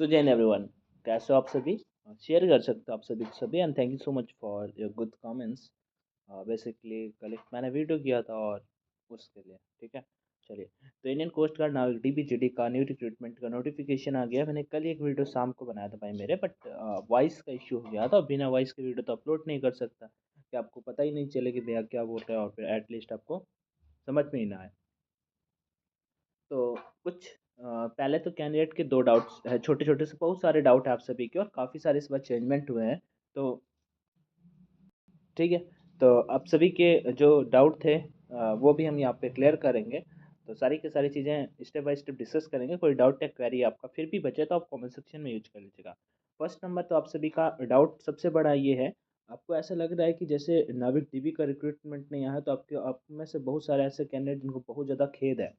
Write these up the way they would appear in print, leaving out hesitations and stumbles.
सो Jain everyone, कैसे हो आप सभी? शेयर कर सकते हो आप सभी सभी and thank you so much for your good comments. Basically कल एक मैंने वीडियो किया था और उसके लिए ठीक है। चलिए, तो इंडियन कोस्ट गार्ड नाविक डीबीजीडी का न्यू रिक्रूटमेंट का नोटिफिकेशन आ गया। मैंने कल एक वीडियो शाम को बनाया था भाई मेरे, बट वॉइस का इश्यू हो गया था। बिना वॉइस के वीडियो तो अपलोड नहीं कर सकता कि आपको पता ही नहीं चले कि भैया क्या बोल रहे हैं और फिर एटलीस्ट आपको समझ में ही ना आए। तो कुछ पहले तो कैंडिडेट के दो डाउट्स है, छोटे छोटे से बहुत सारे डाउट है आप सभी के, और काफ़ी सारे इस बार चेंजमेंट हुए हैं। तो ठीक है, तो आप सभी के जो डाउट थे वो भी हम यहाँ पे क्लियर करेंगे। तो सारी की सारी चीज़ें स्टेप बाय स्टेप डिस्कस करेंगे। कोई डाउट या क्वेरी आपका फिर भी बचे तो आप कमेंट सेक्शन में यूज कर लीजिएगा। फर्स्ट नंबर तो आप सभी का डाउट सबसे बड़ा ये है, आपको ऐसा लग रहा है कि जैसे नाविक डीबी का रिक्रूटमेंट नहीं आया है, तो आपके आप में से बहुत सारे ऐसे कैंडिडेट जिनको बहुत ज़्यादा खेद है।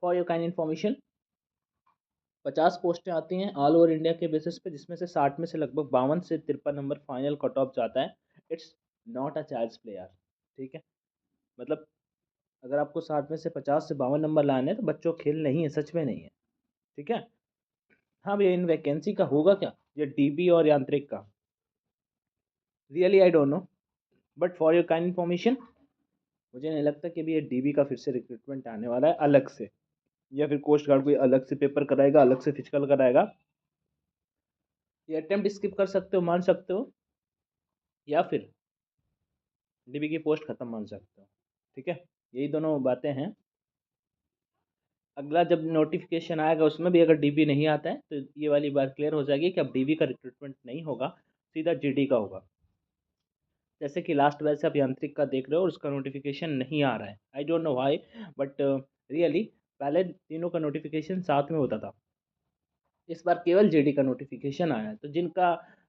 फॉर योर काइंड इन्फॉर्मेशन, 50 पोस्टें आती हैं ऑल ओवर इंडिया के बेसिस पे, जिसमें से 60 में से लगभग 52 से 53 नंबर फाइनल कट ऑफ जाता है। It's not a child's play यार। ठीक है, मतलब अगर आपको 60 में से 50 से 52 नंबर लाने हैं तो बच्चों खेल नहीं है, सच में नहीं है। ठीक है। हाँ भैया, इन वैकेंसी का होगा क्या, ये डीबी और यांत्रिक का? Really I don't know, but for your kind information, मुझे नहीं लगता कि भी ये डीबी का फिर से रिक्रूटमेंट आने वाला है अलग से, या फिर कोस्ट गार्ड कोई अलग से पेपर कराएगा, अलग से फिजिकल कराएगा। ये अटेम्प्ट स्किप कर सकते हो, मान सकते हो, या फिर डीबी की पोस्ट खत्म मान सकते हो। ठीक है, यही दोनों बातें हैं। अगला जब नोटिफिकेशन आएगा उसमें भी अगर डीबी नहीं आता है तो ये वाली बात क्लियर हो जाएगी कि अब डीबी का रिक्रूटमेंट नहीं होगा, सीधा जीडी का होगा। जैसे कि लास्ट बैच से आप यांत्रिक का देख रहे हो और उसका नोटिफिकेशन नहीं आ रहा है। I don't know why, but really पहले तीनों का नोटिफिकेशन साथ में होता था। इस बार केवल जीडी का नोटिफिकेशन आया है। तो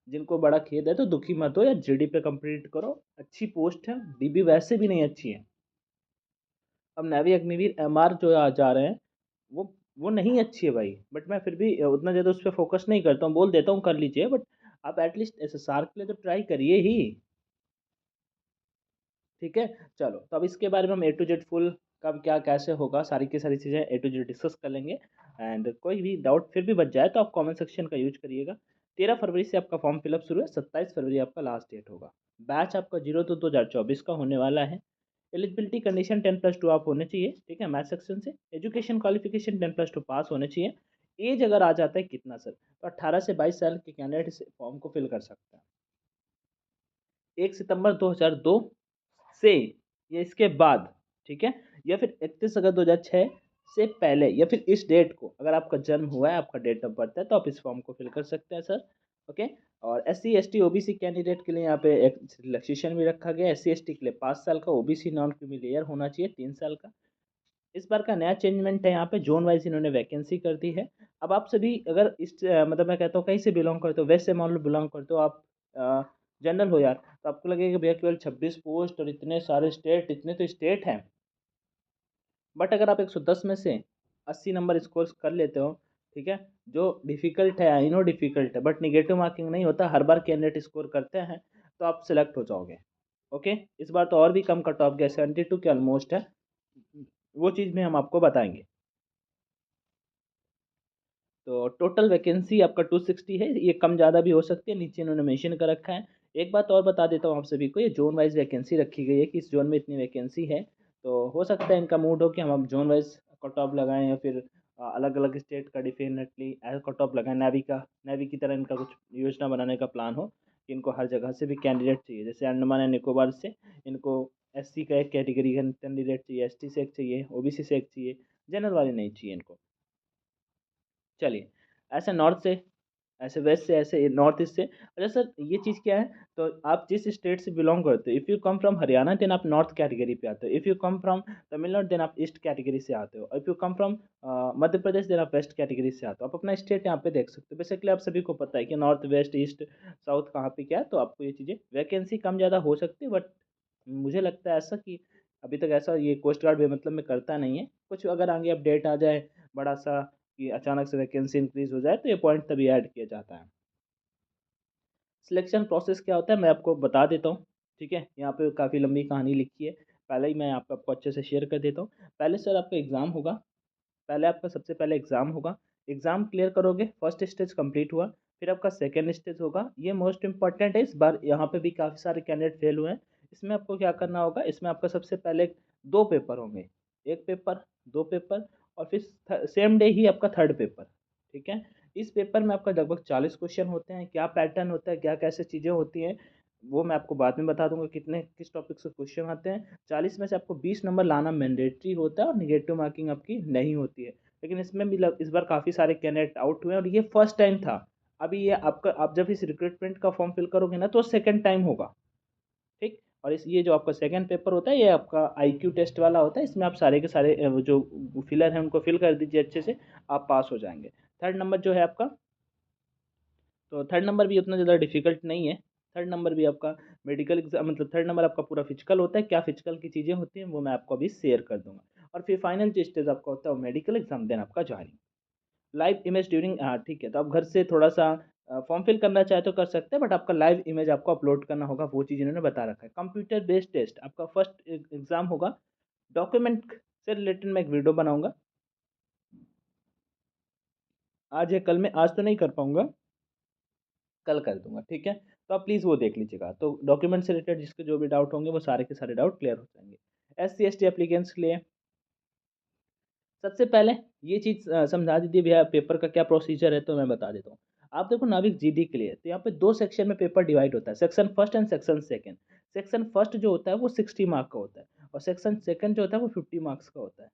जिनको बड़ा खेद है तो दुखी मत हो, या जीडी पे कंप्लीट करो, अच्छी पोस्ट है। डीबी वैसे भी नहीं अच्छी है। अब नेवी अग्निवीर एमआर जो आ जा रहे हैं वो वो नहीं अच्छी है भाई, बट मैं फिर भी उतना ज़्यादा उस पर फोकस नहीं करता हूँ, बोल देता हूँ कर लीजिए, बट आप एटलीस्ट एसएसआर के लिए तो ट्राई करिए ही। ठीक है। चलो, तो अब इसके बारे में हम A to Z फुल कब क्या कैसे होगा, सारी की सारी चीज़ें A to Z डिस्कस कर लेंगे। एंड कोई भी डाउट फिर भी बच जाए तो आप कमेंट सेक्शन का यूज करिएगा। 13 फरवरी से आपका फॉर्म फिलअप शुरू है, 27 फरवरी आपका लास्ट डेट होगा। बैच आपका 02/2024 का होने वाला है। एलिजिबिलिटी कंडीशन 10+2 आप होने चाहिए, ठीक है, मैथ सेक्शन से। एजुकेशन क्वालिफिकेशन 10+2 पास होने चाहिए। एज अगर आ जाता है कितना सर, तो 18 से 22 साल के कैंडिडेट इस फॉर्म को फिल कर सकते हैं। 1 सितंबर 2002 से या इसके बाद, ठीक है, या फिर 31 अगस्त 2006 से पहले, या फिर इस डेट को अगर आपका जन्म हुआ है, आपका डेट ऑफ बर्थ है, तो आप इस फॉर्म को फिल कर सकते हैं सर। ओके। और SC ST OBC कैंडिडेट के लिए यहाँ पे एक रिलैक्सेशन भी रखा गया है। SC ST के लिए 5 साल का, OBC नॉन क्रीमी होना चाहिए 3 साल का। इस बार का नया चेंजमेंट है, यहाँ पे जोन वाइज इन्होंने वैकेंसी कर दी है। अब आप सभी अगर इस मतलब मैं कहता हूँ कहीं से बिलोंग करते हो, वेस्ट से मान लो बिलोंग करते हो आप, जनरल हो यार, तो आपको लगेगा भैया केवल 26 पोस्ट और इतने सारे स्टेट, इतने तो स्टेट हैं। बट अगर आप 110 में से 80 नंबर स्कोर कर लेते हो, ठीक है, जो डिफिकल्ट है, आई नो डिफिकल्ट है, बट निगेटिव मार्किंग नहीं होता, हर बार कैंडिडेट स्कोर करते हैं, तो आप सिलेक्ट हो जाओगे। ओके। इस बार तो और भी कम कट ऑफ गया, 72 के ऑलमोस्ट है। वो चीज़ में हम आपको बताएंगे। तो टोटल वैकेंसी आपका 260 है, ये कम ज़्यादा भी हो सकती है, नीचे इन्होंने मेंशन कर रखा है। एक बात और बता देता हूँ आप सभी को, ये जोन वाइज वैकेंसी रखी गई है कि इस जोन में इतनी वैकेंसी है। तो हो सकता है इनका मूड हो कि हम अब जोन वाइज कट ऑफ लगाएं, या फिर अलग अलग स्टेट का डिफिनेटली एज कट ऑफ लगाएं। नेवी की तरह इनका कुछ योजना बनाने का प्लान हो कि इनको हर जगह से भी कैंडिडेट चाहिए। जैसे अंडमान एंड निकोबार से इनको SC का एक कैटेगरी का कैंडिडेट चाहिए, ST से एक चाहिए, OBC से एक चाहिए, जनरल वाले नहीं चाहिए इनको। चलिए, ऐसे नॉर्थ से, ऐसे वेस्ट से, ऐसे नॉर्थ ईस्ट से। अच्छा सर, ये चीज़ क्या है, तो आप जिस स्टेट से बिलोंग करते हो, if you come from Haryana then आप नॉर्थ कैटेगरी पे आते हो, if you come from Tamil Nadu then आप ईस्ट कैटेगरी से आते हो, if you come from Madhya Pradesh then आप वेस्ट कैटेगरी से आते हो। आप अपना स्टेट यहाँ पे देख सकते हो। बेसिकली आप सभी को पता है कि नॉर्थ वेस्ट ईस्ट साउथ कहाँ पे क्या है, तो आपको ये चीज़ें वैकेंसी कम ज़्यादा हो सकती है, बट मुझे लगता है ऐसा कि अभी तक ऐसा ये कोस्ट गार्ड बेमतलब में करता नहीं है। कुछ अगर आगे अपडेट आ जाए बड़ा सा कि अचानक से वैकेंसी इंक्रीज हो जाए, तो ये पॉइंट तभी ऐड किया जाता है। सिलेक्शन प्रोसेस क्या होता है मैं आपको बता देता हूँ। ठीक है, यहाँ पे काफ़ी लंबी कहानी लिखी है, पहले ही मैं आपको अच्छे से शेयर कर देता हूँ। पहले सर आपका एग्ज़ाम होगा, पहले आपका सबसे पहले एग्ज़ाम होगा। एग्ज़ाम क्लियर करोगे, फर्स्ट स्टेज कंप्लीट हुआ, फिर आपका सेकंड स्टेज होगा। ये मोस्ट इंपॉर्टेंट है, इस बार यहाँ पे भी काफ़ी सारे कैंडिडेट फेल हुए हैं। इसमें आपको क्या करना होगा, इसमें आपका सबसे पहले 2 पेपर होंगे, 1 पेपर, 2 पेपर और फिर सेम डे ही आपका थर्ड पेपर, ठीक है। इस पेपर में आपका लगभग 40 क्वेश्चन होते हैं। क्या पैटर्न होता है, क्या कैसे चीज़ें होती हैं, वो मैं आपको बाद में बता दूंगा कितने किस टॉपिक से क्वेश्चन आते हैं। 40 में से आपको 20 नंबर लाना मैंडेटरी होता है और निगेटिव मार्किंग आपकी नहीं होती है। लेकिन इसमें भी इस बार काफ़ी सारे कैंडिडेट आउट हुए हैं और ये फर्स्ट टाइम था। अभी ये आपका, आप जब इस रिक्रूटमेंट का फॉर्म फिल करोगे ना तो सेकंड टाइम होगा, ठीक। और इस ये जो आपका सेकंड पेपर होता है ये आपका आईक्यू टेस्ट वाला होता है। इसमें आप सारे के सारे जो फिलर हैं उनको फिल कर दीजिए अच्छे से, आप पास हो जाएंगे। थर्ड नंबर जो है आपका, तो थर्ड नंबर भी उतना ज़्यादा डिफिकल्ट नहीं है। थर्ड नंबर भी आपका मेडिकल एग्जाम, मतलब थर्ड नंबर आपका पूरा फिजिकल होता है। क्या फिजिकल की चीज़ें होती हैं वो मैं आपको अभी शेयर कर दूंगा। और फिर फाइनल जो स्टेज आपका होता है वो मेडिकल एग्जाम, देन आपका ज्वाइनिंग। लाइव इमेज ड्यूरिंग, हाँ ठीक है, तो आप घर से थोड़ा सा फॉर्म फिल करना चाहे तो कर सकते हैं, बट आपका लाइव इमेज आपको अपलोड करना होगा, वो चीज़ इन्होंने बता रखा है। कंप्यूटर बेस्ड टेस्ट आपका फर्स्ट एग्जाम होगा। डॉक्यूमेंट से रिलेटेड मैं एक वीडियो बनाऊंगा, आज या कल में, आज तो नहीं कर पाऊंगा, कल कर दूंगा, ठीक है। तो आप प्लीज़ वो देख लीजिएगा। तो डॉक्यूमेंट से रिलेटेड जिसके जो भी डाउट होंगे वो सारे के सारे डाउट क्लियर हो जाएंगे। SC ST एप्लीकेंट्स के लिए सबसे पहले ये चीज़ समझा दीजिए भैया, पेपर का क्या प्रोसीजर है, तो मैं बता देता हूँ। आप देखो नाविक GD के लिए तो यहाँ पे 2 सेक्शन में पेपर डिवाइड होता है, section first and section second. Section first जो होता है वो 60 मार्क का होता है और सेक्शन सेकंड जो होता है वो 50 मार्क्स का होता है,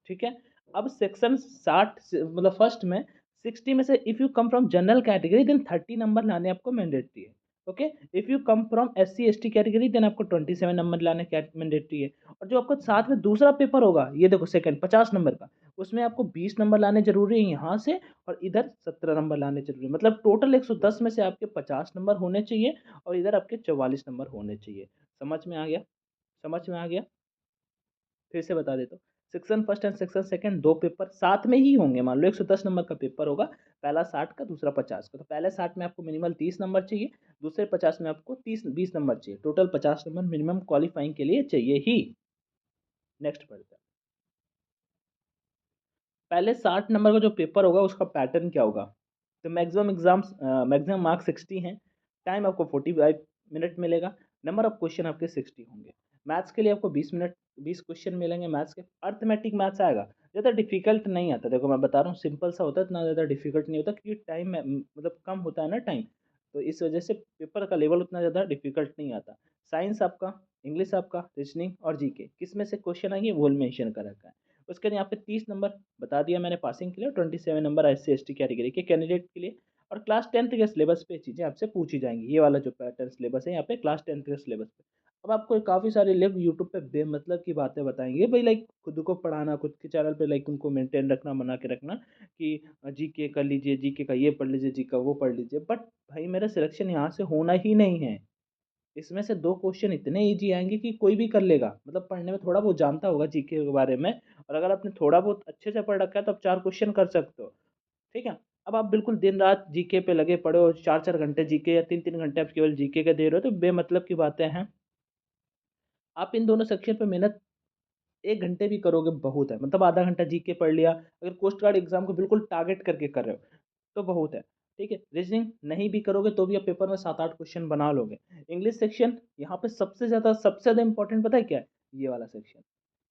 ठीक है। अब सेक्शन 60 मतलब फर्स्ट में 60 में से if you come from general category then 30 number लाने आपको मैंडेटरी है, okay. If you come from SC ST category then आपको 27 नंबर लाने मैंडेटरी है। और जो आपको साथ में दूसरा पेपर होगा, ये देखो सेकंड 50 नंबर का, उसमें आपको 20 नंबर लाने जरूरी है यहाँ से, और इधर 17 नंबर लाने जरूरी है। मतलब टोटल 110 में से आपके 50 नंबर होने चाहिए और इधर आपके 44 नंबर होने चाहिए। समझ में आ गया? समझ में आ गया? फिर से बता देता हूँ। Section first and section second 2 paper साथ में ही होंगे। मान लो 110 नंबर का पेपर होगा, पहला 60 का, दूसरा 50 का। तो पहले 60 में आपको मिनिमम 30 नंबर चाहिए, दूसरे 50 में आपको 20 नंबर चाहिए। टोटल 50 नंबर मिनिमम क्वालिफाइंग के लिए चाहिए ही। नेक्स्ट पढ़ते हैं। पहले 60 नंबर का जो पेपर होगा उसका पैटर्न क्या होगा। तो मैक्सिमम मार्क्स 60 हैं, टाइम आपको 45 मिनट मिलेगा, नंबर ऑफ क्वेश्चन आपके 60 होंगे। मैथ्स के लिए आपको 20 मिनट, 20 क्वेश्चन मिलेंगे मैथ्स के। अर्थमेटिक मैथ्स आएगा, ज़्यादा डिफिकल्ट नहीं आता, देखो मैं बता रहा हूँ सिंपल सा होता है, इतना ज़्यादा डिफिकल्ट नहीं होता क्योंकि टाइम मतलब कम होता है ना टाइम, तो इस वजह से पेपर का लेवल उतना ज़्यादा डिफिकल्ट नहीं आता। साइंस आपका, इंग्लिश आपका, रीजनिंग और GK किस में से क्वेश्चन आएंगे वो मेंशन कर रखा है। उसके बाद यहाँ पे 30 नंबर बता दिया मैंने पासिंग के लिए, 27 नंबर SC ST कैटेगरी के कैंडिडेट के लिए। और क्लास 10th के सिलेबस पे चीज़ें आपसे पूछी जाएंगी। ये वाला जो पैटर्न सिलेबस है यहाँ पे क्लास 10th के सिलेबस पे। अब आपको काफ़ी सारे लोग यूट्यूब पे बेमतलब की बातें बताएंगे भाई, लाइक खुद को पढ़ाना, खुद के चैनल पे लाइक उनको मेंटेन रखना, बना के रखना कि GK कर लीजिए, GK का ये पढ़ लीजिए, GK का वो पढ़ लीजिए, बट भाई मेरा सिलेक्शन यहाँ से होना ही नहीं है। इसमें से 2 क्वेश्चन इतने इजी आएंगे कि कोई भी कर लेगा, मतलब पढ़ने में थोड़ा बहुत जानता होगा GK के बारे में। और अगर आपने थोड़ा बहुत अच्छे से पढ़ रखा है तो आप 4 क्वेश्चन कर सकते हो, ठीक है। अब आप बिल्कुल दिन रात GK पे लगे पड़े हो, 4 4 घंटे GK या 3 3 घंटे आप केवल GK के दे रहे हो, तो बेमतलब की बातें हैं। आप इन दोनों सेक्शन पे मेहनत 1 घंटे भी करोगे बहुत है, मतलब आधा घंटा GK पढ़ लिया, अगर कोस्ट गार्ड एग्जाम को बिल्कुल टारगेट करके कर रहे हो तो बहुत है, ठीक है। रीजनिंग नहीं भी करोगे तो भी आप पेपर में 7 8 क्वेश्चन बना लोगे। इंग्लिश सेक्शन यहाँ पे सबसे ज़्यादा इंपॉर्टेंट पता है क्या है, ये वाला सेक्शन।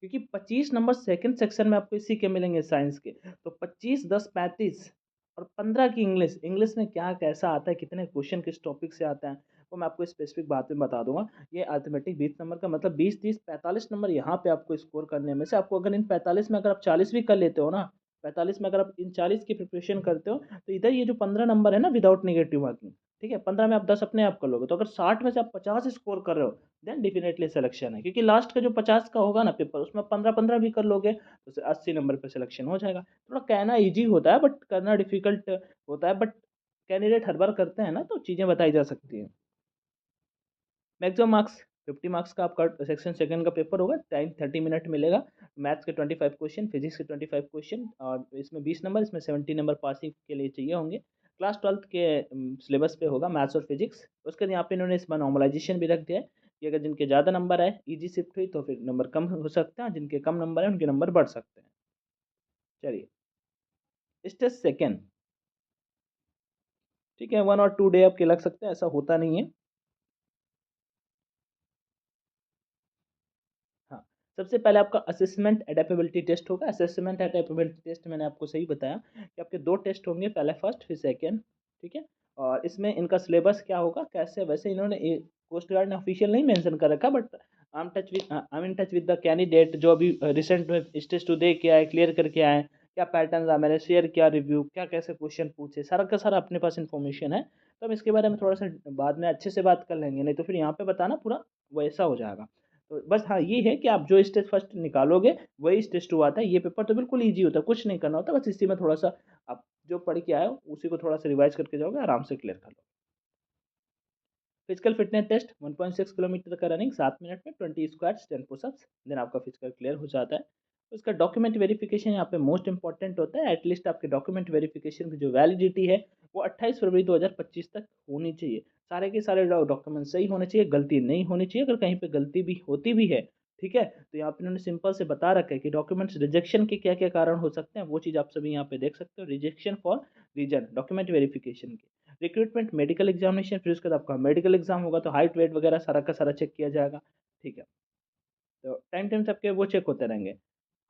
क्योंकि 25 नंबर सेकंड सेक्शन में आपको इसी के मिलेंगे साइंस के। तो 25 10 35 और 15 की इंग्लिश, इंग्लिश में क्या कैसा आता है, कितने क्वेश्चन किस टॉपिक से आता है, वो मैं आपको स्पेसिफिक बात में बता दूंगा। ये अर्थमेटिक 20 नंबर का, मतलब 20 30 45 नंबर यहाँ पे आपको स्कोर करने में से, आपको अगर इन 45 में अगर आप 40 भी कर लेते हो ना, 45 में अगर आप इन 40 की प्रिपरेशन करते हो, तो इधर ये जो 15 नंबर है ना विदाउट नेगेटिव मार्किंग, ठीक है, 15 में आप 10 अपने आप कर लोगे। तो अगर 60 में से आप 50 स्कोर कर रहे हो देन डेफिनेटली सिलेक्शन है, क्योंकि लास्ट का जो 50 का होगा ना पेपर, उसमें 15 15 भी कर लोगे तो 80 नंबर पे सिलेक्शन हो जाएगा। थोड़ा कहना इजी होता है बट करना डिफिकल्ट होता है, बट कैंडिडेट हर बार करते हैं ना तो चीज़ें बताई जा सकती हैं। मैक्सिमम मार्क्स 50 मार्क्स का आपका सेक्शन सेकंड का पेपर होगा, टाइम 30 मिनट मिलेगा। मैथ्स के 25 क्वेश्चन, फिजिक्स के 25 क्वेश्चन, और इसमें 20 नंबर, इसमें 70 नंबर पासिंग के लिए चाहिए होंगे। क्लास 12th के सिलेबस पे होगा मैथ्स और फिजिक्स। उसके बाद यहाँ पे इन्होंने इसमें नॉर्मलाइजेशन भी रख दिया है कि अगर जिनके ज़्यादा नंबर आए, इजी शिफ्ट हुई, तो फिर नंबर कम हो सकते हैं, जिनके कम नंबर है उनके नंबर बढ़ सकते हैं। चलिए स्टेज सेकेंड, ठीक है, 1 और 2 डे आपके लग सकते हैं, ऐसा होता नहीं है। हाँ, सबसे पहले आपका असेसमेंट एडेप्टेबिलिटी टेस्ट होगा। असेसमेंट एडेप्टेबिलिटी टेस्ट मैंने आपको सही बताया कि आपके 2 टेस्ट होंगे, पहले फर्स्ट फिर सेकेंड, ठीक है। और इसमें इनका सिलेबस क्या होगा, कैसे, वैसे इन्होंने कोस्ट गार्ड ने ऑफिशियल नहीं मेंशन कर रखा, but I am in touch with the candidate जो अभी रिसेंट में स्टेज 2 दे के आए, क्लियर करके आए, क्या पैटर्न रहा, मैंने शेयर किया रिव्यू, क्या कैसे क्वेश्चन पूछे, सारा का सारा अपने पास इन्फॉर्मेशन है। तो हम इसके बारे में थोड़ा सा बाद में अच्छे से बात कर लेंगे, नहीं तो फिर यहाँ पे बताना पूरा वैसा हो जाएगा। तो बस हाँ, ये है कि आप जो स्टेज फर्स्ट निकालोगे वही स्टेज 2 आता है। ये पेपर तो बिल्कुल ईजी होता है, कुछ नहीं करना होता, बस इसी में थोड़ा सा आप जो पढ़ के आए हो उसी को थोड़ा सा रिवाइज करके जाओगे, आराम से क्लियर कर लो। फिजिकल फिटनेस टेस्ट 1.6 किलोमीटर का रनिंग 7 मिनट में, 20 स्क्वाट्स 10 पुशअप्स, देन आपका फिजिकल क्लियर हो जाता है। उसका डॉक्यूमेंट वेरिफिकेशन यहाँ पे मोस्ट इंपॉर्टेंट होता है। एटलीस्ट आपके डॉक्यूमेंट वेरिफिकेशन की जो वैलिडिटी है वो 28 फरवरी 2025 तक होनी चाहिए। सारे के सारे डॉक्यूमेंट सही होने चाहिए, गलती नहीं होनी चाहिए। अगर कहीं पे गलती भी होती भी है, ठीक है, तो यहाँ पे उन्होंने सिंपल से बता रखा है कि डॉक्यूमेंट्स रिजेक्शन के क्या क्या कारण हो सकते हैं, वो चीज़ आप सभी यहाँ पे देख सकते हो। Rejection for reason document verification के, रिक्रूटमेंट मेडिकल एग्जामिनेशन, फिर उसके बाद आपका मेडिकल एग्जाम होगा तो हाइट वेट वगैरह सारा का सारा चेक किया जाएगा, ठीक है। तो टाइम टाइम सबके वो चेक होते रहेंगे।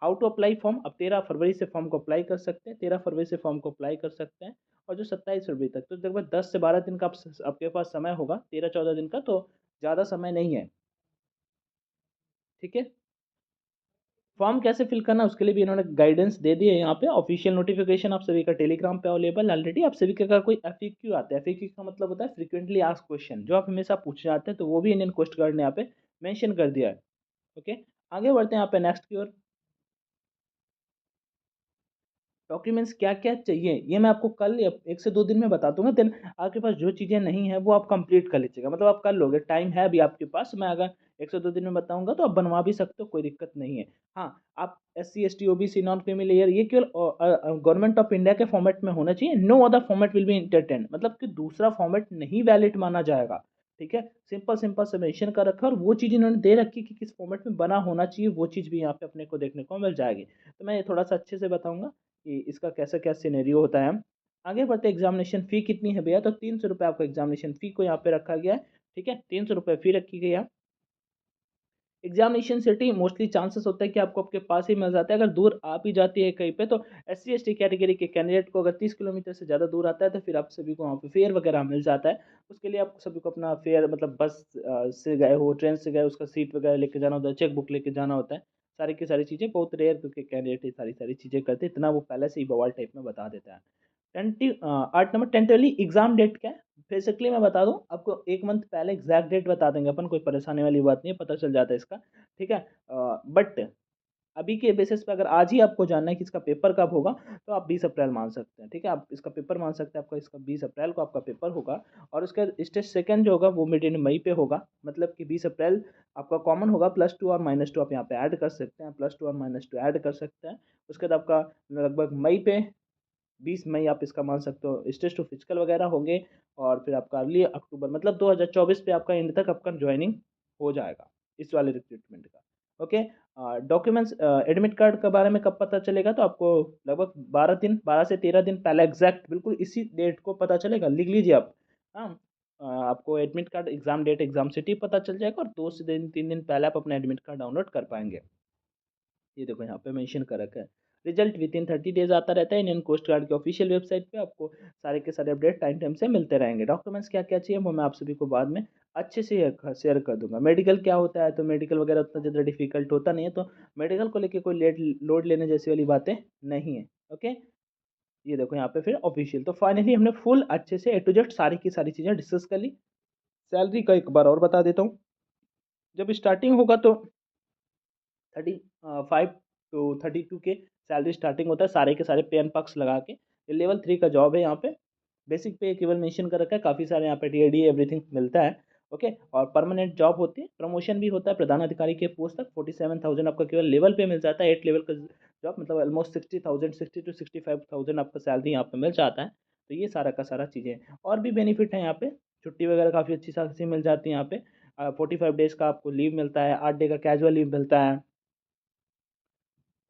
हाउ टू अप्लाई फॉर्म, अब 13 फरवरी से फॉर्म को अप्लाई कर सकते हैं, 13 फरवरी से फॉर्म को अप्लाई कर सकते हैं। और जो 27 फरवरी तक, तो लगभग 10 से 12 दिन का आपके पास समय होगा, 13-14 दिन का, तो ज़्यादा समय नहीं है, ठीक है। फॉर्म कैसे फिल करना उसके लिए भी इन्होंने गाइडेंस दे दी है यहाँ पे। ऑफिशियल नोटिफिकेशन आप सभी का टेलीग्राम पे अवेलेबल ऑलरेडी। आप सभी का अगर कोई एफएक्यू आता है, एफएक्यू का मतलब होता है फ्रीक्वेंटली आस्क्ड क्वेश्चन, जो आप हमेशा पूछे जाते हैं, तो वो भी इंडियन कोस्ट गार्ड ने यहाँ पे मेंशन कर दिया है। ओके, आगे बढ़ते हैं यहाँ पे नेक्स्ट की ओर। डॉक्यूमेंट्स क्या क्या चाहिए ये मैं आपको कल या 1 से 2 दिन में बता दूंगा। देन आपके पास जो चीज़ें नहीं है वो आप कंप्लीट कर लीजिएगा, मतलब आप कर लोगे, टाइम है अभी आपके पास। मैं अगर 1 से 2 दिन में बताऊंगा तो आप बनवा भी सकते हो, कोई दिक्कत नहीं है। हाँ, आप SC ST OBC non creamy layer ये केवल गवर्नमेंट ऑफ इंडिया के फॉर्मेट में होना चाहिए। No other format will be entertain, मतलब कि दूसरा फॉर्मेट नहीं वैलिड माना जाएगा, ठीक है। सिंपल सिंपल से मेंशन कर रखा है, और वो चीज़ इन्होंने दे रखी कि किस फॉर्मेट में बना होना चाहिए, वो चीज़ भी यहाँ पे अपने को देखने को मिल जाएगी। तो मैं ये थोड़ा सा अच्छे से बताऊंगा कि इसका कैसा क्या सिनेरियो होता है। आगे बढ़ते एग्जामिनेशन फ़ी कितनी है भैया, तो 300 रुपये आपको एग्जामिनेशन फ़ी को यहाँ पे रखा गया है, ठीक है, 300 रुपये फ़ी रखी गई है। एग्जामिनेशन सिटी मोस्टली चांसेस होता है कि आपको आपके पास ही मिल जाता है। अगर दूर आ भी जाती है कहीं पे, तो SC ST कैटेगरी के कैंडिडेट को अगर 30 किलोमीटर से ज़्यादा दूर आता है तो फिर आप सभी को वहाँ पे फेयर वगैरह मिल जाता है। उसके लिए आप सभी को अपना फेयर, मतलब बस से गए हो, ट्रेन से गए, उसका सीट वगैरह लेके जाना होता है, चेक बुक लेके जाना होता है, सारी की सारी चीज़ें। बहुत रेयर क्योंकि कैंडिडेट ये सारी सारी चीज़ें करते हैं, इतना वो पहले से ही बवाल टाइप में बता देता है। 8 नंबर टेंटली एग्जाम डेट क्या है, बेसिकली मैं बता दूं आपको, 1 मंथ पहले एग्जैक्ट डेट बता देंगे अपन, कोई परेशानी वाली बात नहीं है, पता चल जाता है इसका, ठीक है। बट अभी के बेसिस पे अगर आज ही आपको जानना है कि इसका पेपर कब होगा, तो आप 20 अप्रैल मान सकते हैं, ठीक है। आप इसका पेपर मान सकते हैं, आपका इसका 20 अप्रैल को आपका पेपर होगा। और उसका स्टेज सेकंड जो होगा वो मिड इन मई पे होगा, मतलब कि 20 अप्रैल आपका कॉमन होगा। +2 और -2 आप यहाँ पे ऐड कर सकते हैं, +2 और -2 ऐड कर सकते हैं। उसके बाद आपका लगभग मई पे 20 मई आप इसका मान सकते हो स्टेज टू फिजिकल वगैरह होंगे। और फिर आपका अर्ली अक्टूबर, मतलब 2024 पे आपका एंड तक आपका ज्वाइनिंग हो जाएगा इस वाले रिक्रूटमेंट का। ओके, डॉक्यूमेंट्स एडमिट कार्ड के बारे में कब पता चलेगा, तो आपको लगभग 12 से 13 दिन पहले एग्जैक्ट बिल्कुल इसी डेट को पता चलेगा, लिख लीजिए आप। हाँ, आपको admit card exam date exam city पता चल जाएगा, और 2 से 3 दिन पहले आप अपना एडमिट कार्ड डाउनलोड कर पाएंगे। ये देखो यहाँ पे मेंशन कर रखा है। रिजल्ट विद इन 30 डेज आता रहता है इंडियन कोस्ट गार्ड की ऑफिशियल वेबसाइट पे। आपको सारे के सारे अपडेट टाइम टाइम से मिलते रहेंगे। डॉक्यूमेंट्स क्या क्या चाहिए वो मैं आप सभी को बाद में अच्छे से शेयर कर दूंगा। मेडिकल क्या होता है, तो मेडिकल वगैरह उतना ज़्यादा डिफिकल्ट होता नहीं है, तो मेडिकल को लेकर कोई लोड लेने जैसी वाली बातें नहीं है। ओके, ये देखो यहाँ पे फिर ऑफिशियल, तो फाइनली हमने फुल अच्छे से A to Z सारी की सारी चीज़ें डिस्कस कर ली। सैलरी का एक बार और बता देता हूँ। जब स्टार्टिंग होगा तो 35 to 32 के सैलरी स्टार्टिंग होता है, सारे के सारे पे एंड पक्स लगा के। ये लेवल 3 का जॉब है यहाँ पे। बेसिक पे केवल मेंशन कर रखा है, काफ़ी सारे यहाँ पे TAD एवरीथिंग मिलता है। ओके, और परमानेंट जॉब होती है, प्रमोशन भी होता है प्रधान अधिकारी के पोस्ट तक। 47,000 आपका केवल लेवल पे मिल जाता है, 8 लेवल का जॉब, मतलब ऑलमोस्ट 60,000, 60 to 65,000 आपका सैलरी यहाँ पे मिल जाता है। तो ये सारा का सारा चीज़ें हैं। और भी बेनिफिट है यहाँ पे, छुट्टी वगैरह काफ़ी अच्छी खासी मिल जाती है यहाँ पे। 45 डेज का आपको लीव मिलता है, 8 डे का कैजुअल लीव मिलता है।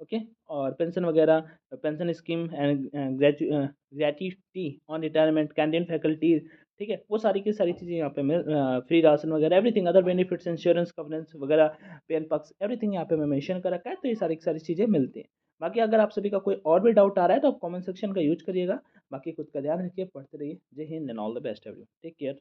ओके। और पेंशन वगैरह, pension scheme and gratuity on retirement, canteen faculty, ठीक है, वो सारी की सारी चीज़ें यहाँ पे मिल, फ्री राशन वगैरह, एवरीथिंग, अदर बेनिफिट्स, इंश्योरेंस कवरेंस वगैरह, पेन पक्स, एवरीथिंग यहाँ पे मैं मेंशन कर रखा है। तो ये सारी की सारी चीज़ें मिलती हैं। बाकी अगर आप सभी का कोई और भी डाउट आ रहा है तो आप कमेंट सेक्शन का यूज करिएगा। बाकी खुद का ध्यान रखिए, पढ़ते रहिए। जय हिंद and all the best everyone, take care.